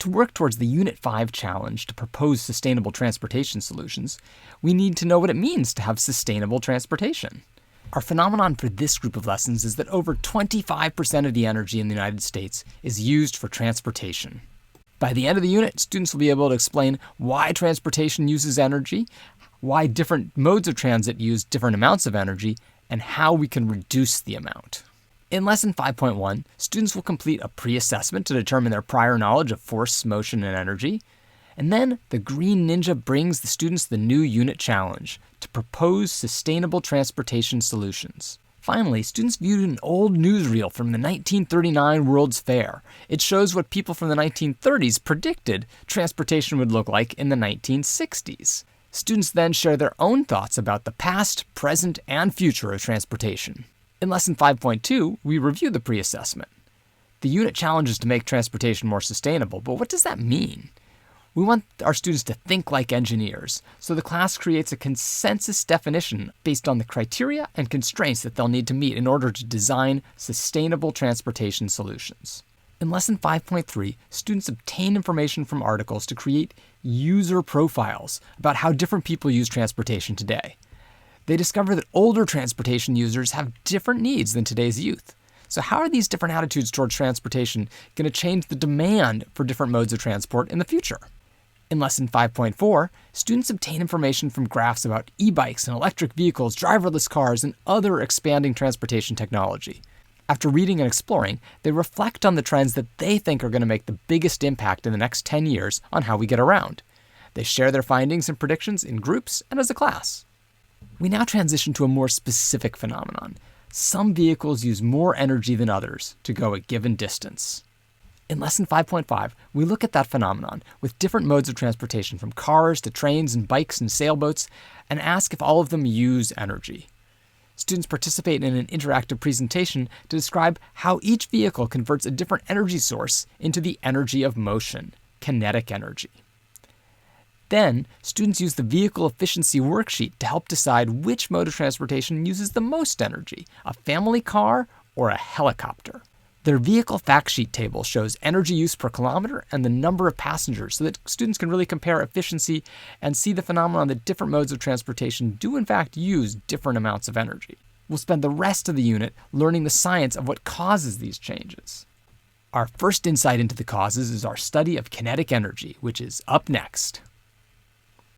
To work towards the Unit 5 challenge to propose sustainable transportation solutions, we need to know what it means to have sustainable transportation. Our phenomenon for this group of lessons is that over 25% of the energy in the United States is used for transportation. By the end of the unit, students will be able to explain why transportation uses energy, why different modes of transit use different amounts of energy, and how we can reduce the amount. In Lesson 5.1, students will complete a pre-assessment to determine their prior knowledge of force, motion, and energy. And then the Green Ninja brings the students the new unit challenge to propose sustainable transportation solutions. Finally, students viewed an old newsreel from the 1939 World's Fair. It shows what people from the 1930s predicted transportation would look like in the 1960s. Students then share their own thoughts about the past, present, and future of transportation. In Lesson 5.2, we review the pre-assessment. The unit challenge is to make transportation more sustainable, but what does that mean? We want our students to think like engineers, so the class creates a consensus definition based on the criteria and constraints that they'll need to meet in order to design sustainable transportation solutions. In Lesson 5.3, students obtain information from articles to create user profiles about how different people use transportation today. They discover that older transportation users have different needs than today's youth. So how are these different attitudes towards transportation going to change the demand for different modes of transport in the future? In Lesson 5.4, students obtain information from graphs about e-bikes and electric vehicles, driverless cars, and other expanding transportation technology. After reading and exploring, they reflect on the trends that they think are going to make the biggest impact in the next 10 years on how we get around. They share their findings and predictions in groups and as a class. We now transition to a more specific phenomenon. Some vehicles use more energy than others to go a given distance. In Lesson 5.5, we look at that phenomenon with different modes of transportation from cars to trains and bikes and sailboats and ask if all of them use energy. Students participate in an interactive presentation to describe how each vehicle converts a different energy source into the energy of motion, kinetic energy. Then, students use the vehicle efficiency worksheet to help decide which mode of transportation uses the most energy, a family car or a helicopter. Their vehicle fact sheet table shows energy use per kilometer and the number of passengers so that students can really compare efficiency and see the phenomenon that different modes of transportation do in fact use different amounts of energy. We'll spend the rest of the unit learning the science of what causes these changes. Our first insight into the causes is our study of kinetic energy, which is up next.